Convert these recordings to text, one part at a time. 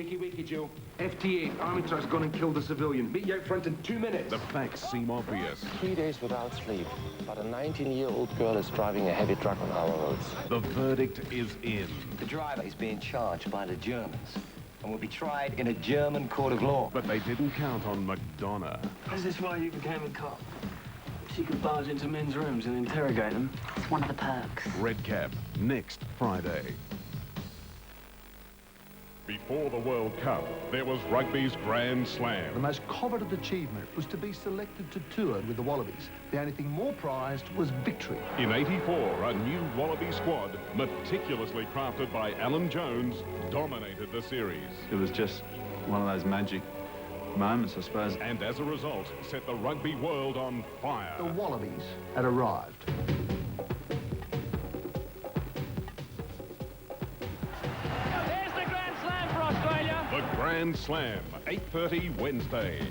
Wiki, Jill. FT8, Armitage gone and killed a civilian. Meet you out front in 2 minutes. The facts seem obvious. 3 days without sleep, but a 19-year-old girl is driving a heavy truck on our roads. The verdict is in. The driver is being charged by the Germans and will be tried in a German court of law. But they didn't count on McDonough. Is this why you became a cop? She could barge into men's rooms and interrogate them. It's one of the perks. Red Cap, next Friday. Before the World Cup, there was rugby's Grand Slam. The most coveted achievement was to be selected to tour with the Wallabies. The only thing more prized was victory. In '84, a new Wallaby squad, meticulously crafted by Alan Jones, dominated the series. It was just one of those magic moments, I suppose. And as a result, set the rugby world on fire. The Wallabies had arrived. The Grand Slam, 8:30 Wednesday.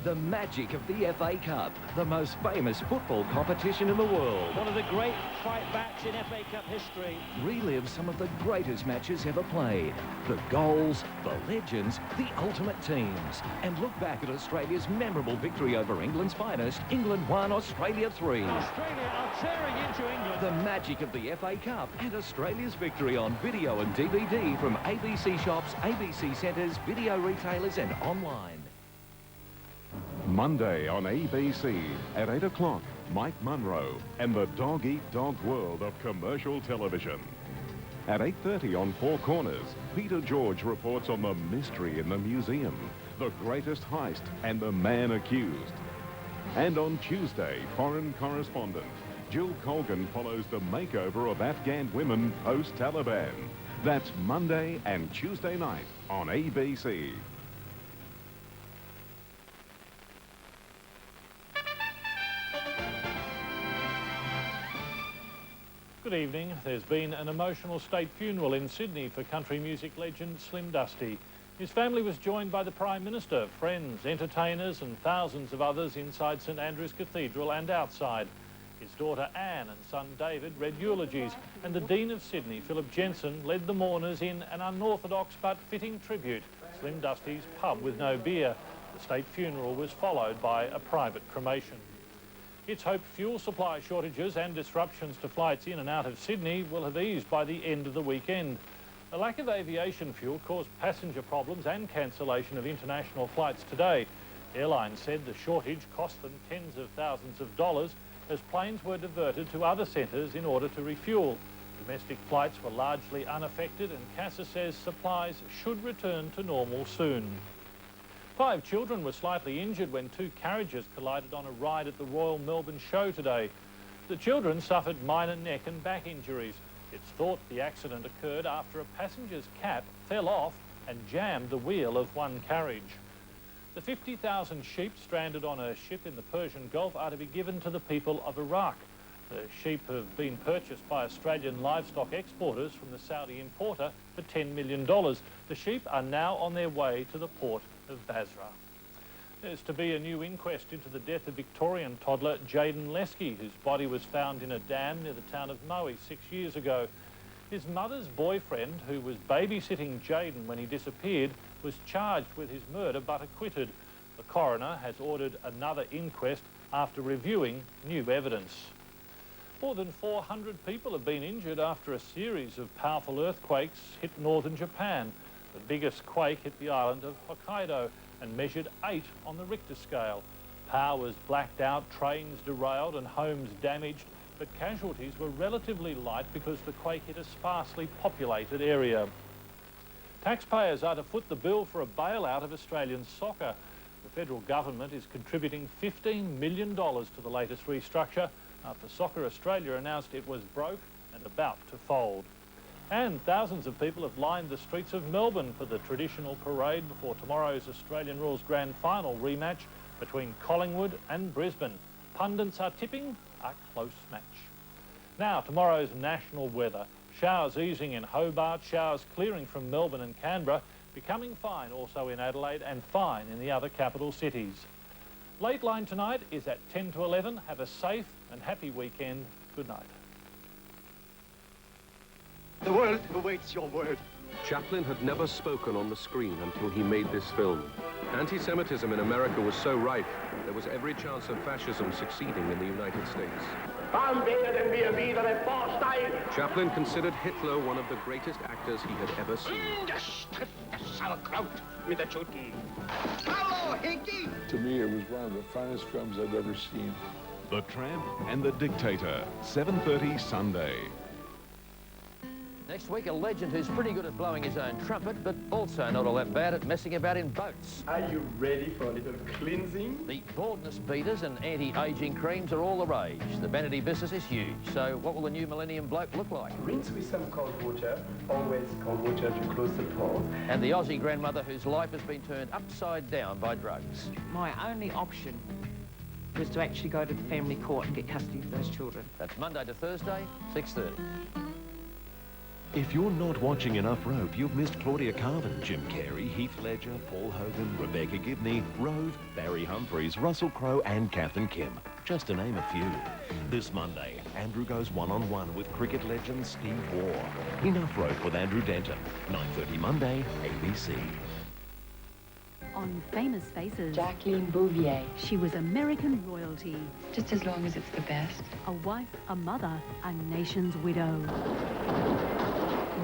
The magic of the FA Cup, the most famous football competition in the world. One of the great fight backs in FA Cup history. Relive some of the greatest matches ever played. The goals, the legends, the ultimate teams. And look back at Australia's memorable victory over England's finest. England won, Australia 3. Australia are tearing into England. The magic of the FA Cup and Australia's victory on video and DVD from ABC shops, ABC centres, video retailers and online. Monday on ABC at 8 o'clock, Mike Munro and the dog-eat-dog world of commercial television. At 8:30 on Four Corners, Peter George reports on the mystery in the museum, the greatest heist and the man accused. And on Tuesday, foreign correspondent Jill Colgan follows the makeover of Afghan women post-Taliban. That's Monday and Tuesday night on ABC. Good evening. There's been an emotional state funeral in Sydney for country music legend Slim Dusty. His family was joined by the Prime Minister, friends, entertainers and thousands of others inside St Andrew's Cathedral and outside. His daughter Anne and son David read eulogies, and the Dean of Sydney, Philip Jensen, led the mourners in an unorthodox but fitting tribute, Slim Dusty's pub with no beer. The state funeral was followed by a private cremation. It's hoped fuel supply shortages and disruptions to flights in and out of Sydney will have eased by the end of the weekend. A lack of aviation fuel caused passenger problems and cancellation of international flights today. Airlines said the shortage cost them tens of thousands of dollars as planes were diverted to other centres in order to refuel. Domestic flights were largely unaffected, and CASA says supplies should return to normal soon. 5 children were slightly injured when 2 carriages collided on a ride at the Royal Melbourne Show today. The children suffered minor neck and back injuries. It's thought the accident occurred after a passenger's cap fell off and jammed the wheel of one carriage. The 50,000 sheep stranded on a ship in the Persian Gulf are to be given to the people of Iraq. The sheep have been purchased by Australian livestock exporters from the Saudi importer for $10 million. The sheep are now on their way to the port of Basra. There's to be a new inquest into the death of Victorian toddler Jayden Lesky, whose body was found in a dam near the town of Moe 6 years ago. His mother's boyfriend, who was babysitting Jayden when he disappeared, was charged with his murder but acquitted. The coroner has ordered another inquest after reviewing new evidence. More than 400 people have been injured after a series of powerful earthquakes hit northern Japan. The biggest quake hit the island of Hokkaido and measured 8 on the Richter scale. Power was blacked out, trains derailed and homes damaged, but casualties were relatively light because the quake hit a sparsely populated area. Taxpayers are to foot the bill for a bailout of Australian soccer. The federal government is contributing $15 million to the latest restructure after Soccer Australia announced it was broke and about to fold. And thousands of people have lined the streets of Melbourne for the traditional parade before tomorrow's Australian Rules Grand Final rematch between Collingwood and Brisbane. Pundits are tipping a close match. Now, tomorrow's national weather. Showers easing in Hobart, showers clearing from Melbourne and Canberra, becoming fine also in Adelaide and fine in the other capital cities. Late line tonight is at 10 to 11. Have a safe and happy weekend. Good night. The world awaits your word. Chaplin had never spoken on the screen until he made this film. Anti-Semitism in America was so rife, there was every chance of fascism succeeding in the United States. Chaplin considered Hitler one of the greatest actors he had ever seen. To me, it was one of the finest films I'd ever seen. The Tramp and the Dictator, 7:30 Sunday. Next week, a legend who's pretty good at blowing his own trumpet, but also not all that bad at messing about in boats. Are you ready for a little cleansing? The baldness beaters and anti-aging creams are all the rage. The vanity business is huge. So what will the new millennium bloke look like? Rinse with some cold water, always cold water to close the pores. And the Aussie grandmother whose life has been turned upside down by drugs. My only option was to actually go to the family court and get custody of those children. That's Monday to Thursday, 6:30. If you're not watching enough Rope, you've missed Claudia Carvin, Jim Carrey, Heath Ledger, Paul Hogan, Rebecca Gibney, Rove, Barry Humphries, Russell Crowe and Kath and Kim, just to name a few. This Monday, Andrew goes one-on-one with cricket legend Steve Waugh. Enough Rope with Andrew Denton, 9:30 Monday, ABC. On Famous Faces, Jacqueline Bouvier. She was American royalty. Just as long as it's the best. A wife, a mother, a nation's widow.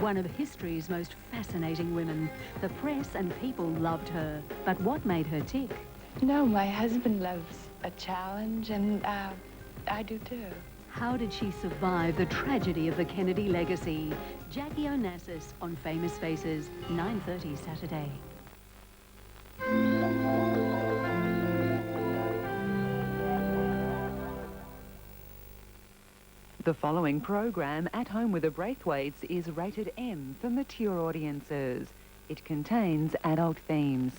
One of history's most fascinating women. The press and people loved her. But what made her tick? No, my husband loves a challenge, and I do too. How did she survive the tragedy of the Kennedy legacy? Jackie Onassis on Famous Faces, 9:30 Saturday. The following program, At Home with the Braithwaites, is rated M for mature audiences. It contains adult themes.